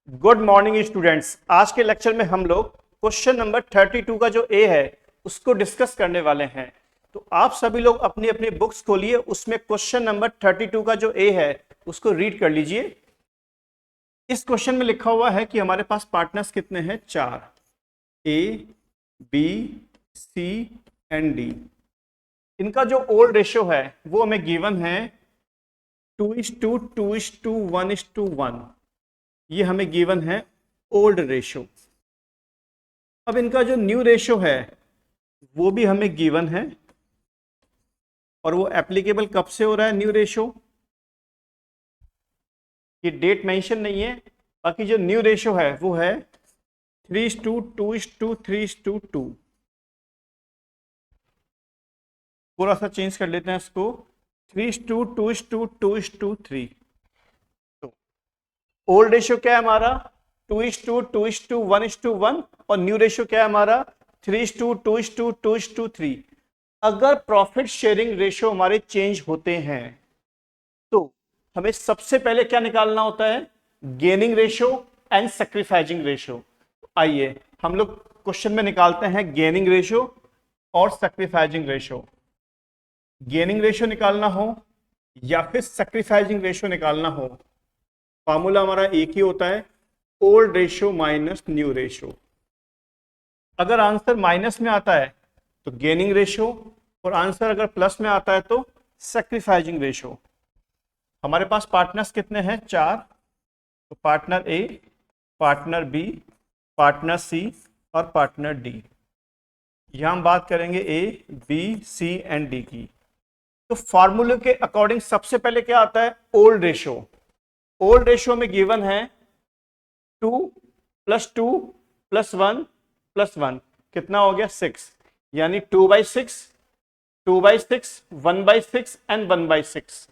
Good morning students. आज के lecture में हम लोग क्वेश्चन नंबर 32 का जो ए है उसको डिस्कस करने वाले हैं। तो आप सभी लोग अपनी अपनी बुक्स खोलिए, उसमें क्वेश्चन नंबर 32 का जो ए है उसको रीड कर लीजिए। इस क्वेश्चन में लिखा हुआ है कि हमारे पास पार्टनर्स कितने हैं, 4, ए, बी, सी एंड डी। इनका जो ओल्ड रेशियो है वो हमें गिवन है 2:2:1:1। ये हमें गिवन है ओल्ड रेशियो। अब इनका जो न्यू रेशियो है वो भी हमें गिवन है, और वो एप्लीकेबल कब से हो रहा है न्यू रेशियो, ये डेट मेंशन नहीं है। बाकी जो न्यू रेशियो है वो है 3:2:2:3:2। थोड़ा सा चेंज कर लेते हैं इसको, 3:2:2:2:3। तो ओल्ड रेशियो क्या है हमारा 2:2:2:1:1, और न्यू रेशियो क्या है हमारा 3:2:2:2:3। अगर प्रॉफिट शेयरिंग रेशियो हमारे चेंज होते हैं तो हमें सबसे पहले क्या निकालना होता है, gaining ratio and sacrificing ratio. आइए हम लोग क्वेश्चन में निकालते हैं गेनिंग रेशियो और सैक्रिफाइसिंग रेशियो। गेनिंग रेशियो निकालना हो या फिर सैक्रिफाइसिंग रेशियो निकालना हो, फॉर्मूला हमारा एक ही होता है, old ratio minus new ratio. अगर आंसर माइनस में आता है तो गेनिंग रेशियो, और आंसर अगर प्लस में आता है तो सैक्रिफाइसिंग रेशियो। हमारे पास पार्टनर्स कितने हैं, 4। तो पार्टनर ए, पार्टनर बी, पार्टनर सी और पार्टनर डी। यहां हम बात करेंगे ए, बी, सी एंड डी की। तो फॉर्मूले के अकॉर्डिंग सबसे पहले क्या आता है, ओल्ड रेशियो। ओल्ड रेशियो में गिवन है 2+2+1+1 कितना हो गया, 6। यानी 2/6, 2/6, 1/6 एंड 1/6।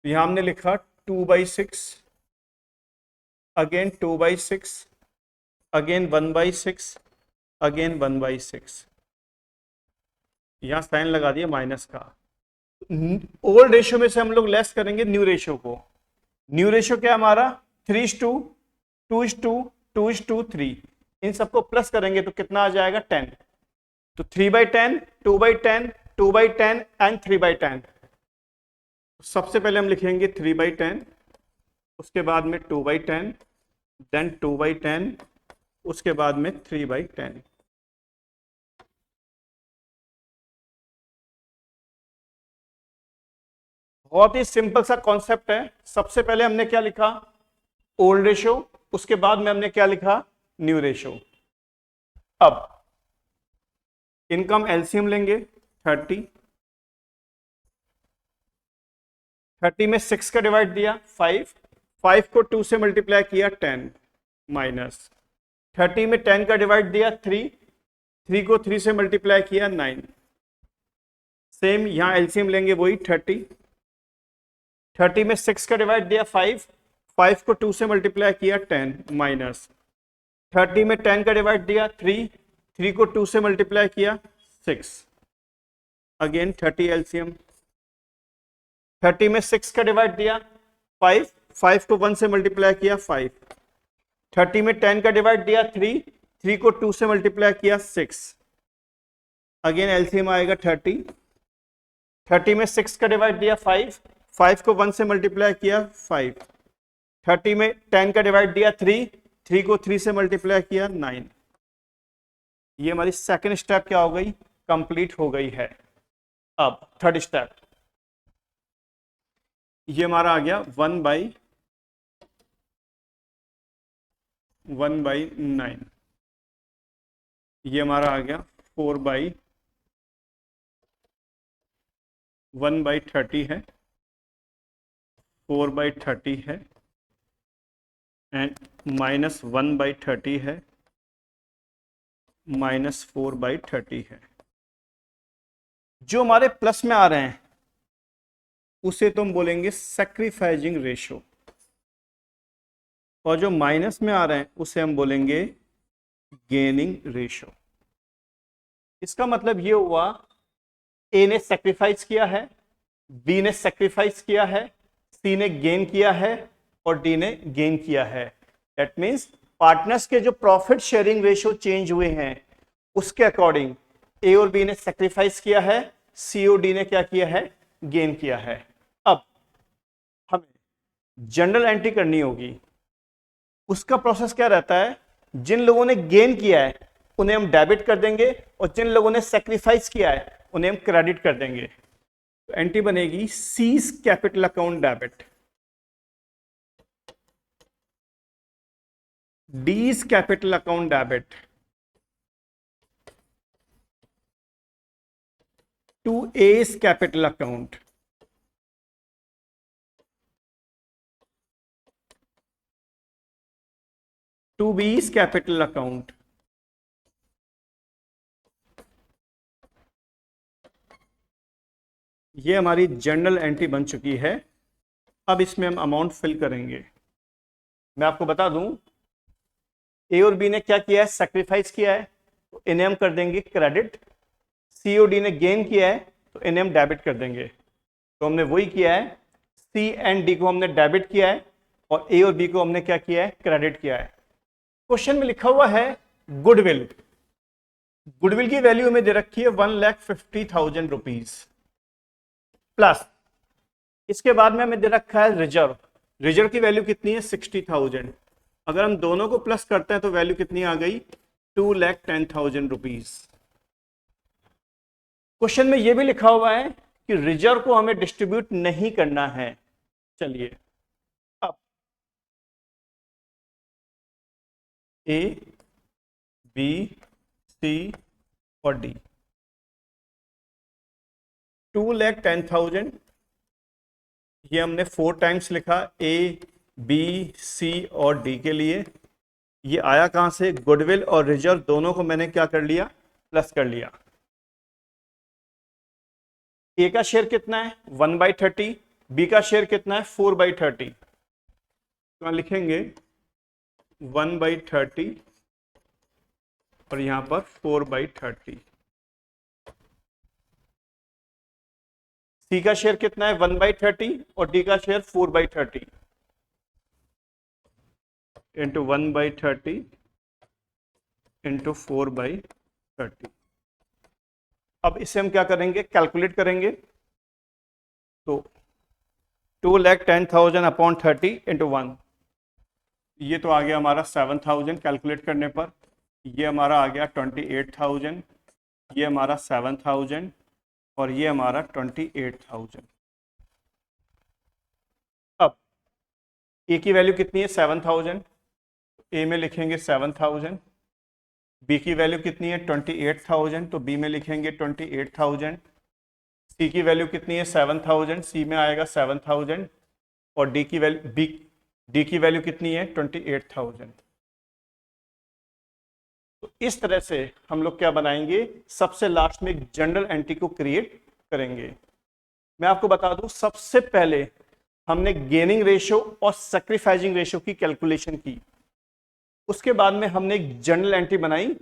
यहां हमने लिखा 2/6, अगेन 2/6, अगेन 1/6, अगेन 1/6। यहां साइन लगा दिया माइनस का। ओल्ड रेशियो में से हम लोग लेस करेंगे न्यू रेशियो को। न्यू रेशियो क्या हमारा 3:2:2:2:3। इन सबको प्लस करेंगे तो कितना आ जाएगा, 10। तो 3/10, 2/10, 2/10 एंड 3/10। सबसे पहले हम लिखेंगे 3/10, उसके बाद में 2/10, देन 2/10, उसके बाद में 3/10। बहुत ही सिंपल सा कॉन्सेप्ट है। सबसे पहले हमने क्या लिखा, ओल्ड रेशियो, उसके बाद में हमने क्या लिखा, न्यू रेशियो। अब इनका हम एलसीएम लेंगे 30। 30 में 6 का डिवाइड दिया 5, 5 को 2 से मल्टीप्लाई किया 10, माइनस 30 में 10 का डिवाइड दिया 3, 3 को 3 से मल्टीप्लाई किया 9। सेम यहां एलसीएम लेंगे वही 30। 30 में 6 का डिवाइड दिया 5, 5 को 2 से मल्टीप्लाई किया 10, माइनस 30 में 10 का डिवाइड दिया 3, 3 को 2 से मल्टीप्लाई किया 6। Again 30 LCM. 30 में 6 का डिवाइड दिया 5, 5 को 1 से मल्टीप्लाई किया 5। 30 में 10 का डिवाइड दिया 3, 3 को 2 से मल्टीप्लाई किया 6। अगेन एलसीएम आएगा 30। 30 में 6 का डिवाइड दिया 5, 5 को 1 से मल्टीप्लाई किया 5। 30 में 10 का डिवाइड दिया 3, 3 को 3 से मल्टीप्लाई किया 9। ये हमारी सेकंड स्टेप क्या हो गई, कंप्लीट हो गई है। अब थर्ड स्टेप, ये हमारा आ गया 1/9। ये हमारा आ गया 4/1/30 है, 4/30 है, एंड -1/30 है, -4/30 है। जो हमारे प्लस में आ रहे हैं उसे तो हम बोलेंगे सैक्रिफाइसिंग रेशियो, और जो माइनस में आ रहे हैं उसे हम बोलेंगे गेनिंग रेशियो। इसका मतलब ये हुआ, ए ने सैक्रिफाइस किया है, बी ने सैक्रिफाइस किया है, सी ने गेन किया है, और डी ने गेन किया है। दैट मीन्स पार्टनर्स के जो प्रॉफिट शेयरिंग रेशियो चेंज हुए हैं उसके अकॉर्डिंग ए और बी ने सेक्रीफाइस किया है, सी और डी ने क्या किया है, गेन किया है। अब हमें जनरल एंट्री करनी होगी। उसका प्रोसेस क्या रहता है, जिन लोगों ने गेन किया है उन्हें हम डेबिट कर देंगे और जिन लोगों ने सेक्रीफाइस किया है उन्हें हम क्रेडिट कर देंगे। तो एंट्री बनेगी C's capital account debit, D's capital account debit to A's capital account, to B's capital account. ये हमारी जनरल एंट्री बन चुकी है। अब इसमें हम अमाउंट फिल करेंगे। मैं आपको बता दूं, ए और बी ने क्या किया है, सेक्रीफाइस किया है, तो इन्हें हम कर देंगे क्रेडिट। सी और डी ने गेन किया है तो इन्हें हम डेबिट कर देंगे। तो हमने वही किया है, सी एंड डी को हमने डेबिट किया है और ए और बी को हमने क्या किया है, क्रेडिट किया है। क्वेश्चन में लिखा हुआ है गुडविल। गुडविल की वैल्यू हमें दे रखी है 1,50,000 रुपीज प्लस इसके बाद में हमें दे रखा है रिजर्व। रिजर्व की वैल्यू कितनी है, 60,000। अगर हम दोनों को प्लस करते हैं तो वैल्यू कितनी आ गई, 2,10,000 रुपीज। क्वेश्चन में यह भी लिखा हुआ है कि रिजर्व को हमें डिस्ट्रीब्यूट नहीं करना है। चलिए अब ए, बी, सी और डी, 2,10,000 ये हमने 4 टाइम्स लिखा, ए, बी, सी और डी के लिए। ये आया कहां से, गुडविल और रिजर्व दोनों को मैंने क्या कर लिया, प्लस कर लिया। ए का शेयर कितना है, 1/30, बी का शेयर कितना है, 4/30। तो लिखेंगे 1/30 और यहां पर 4/30। सी का शेयर कितना है, 1/30 और डी का शेयर 4/30 इंटू 1/30 इंटू 4/30। अब इसे हम क्या करेंगे, कैलकुलेट करेंगे। तो 2,10,000 अपॉन 30 इंटू 1, ये तो आ गया हमारा 7,000 कैलकुलेट करने पर। ये हमारा आ गया 28,000, ये हमारा 7,000 और ये हमारा 28,000। अब ए की वैल्यू कितनी है, 7,000। ए में लिखेंगे 7,000। बी की वैल्यू कितनी है, 28,000, तो बी में लिखेंगे 28,000। सी की वैल्यू कितनी है, 7,000, सी में आएगा 7,000 और डी की वैल्यू कितनी है, 28,000। तो इस तरह से हम लोग क्या बनाएंगे, सबसे लास्ट में एक जनरल एंट्री को क्रिएट करेंगे। मैं आपको बता दूं, सबसे पहले हमने गेनिंग रेशियो और सैक्रिफाइसिंग रेशियो की कैलकुलेशन की, उसके बाद में हमने एक जनरल एंट्री बनाई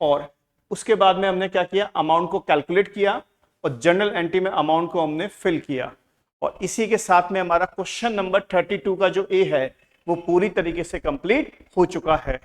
और उसके बाद में हमने क्या किया, अमाउंट को कैलकुलेट किया और जनरल एंट्री में अमाउंट को हमने फिल किया। और इसी के साथ में हमारा क्वेश्चन नंबर 32 का जो ए है वो पूरी तरीके से कंप्लीट हो चुका है।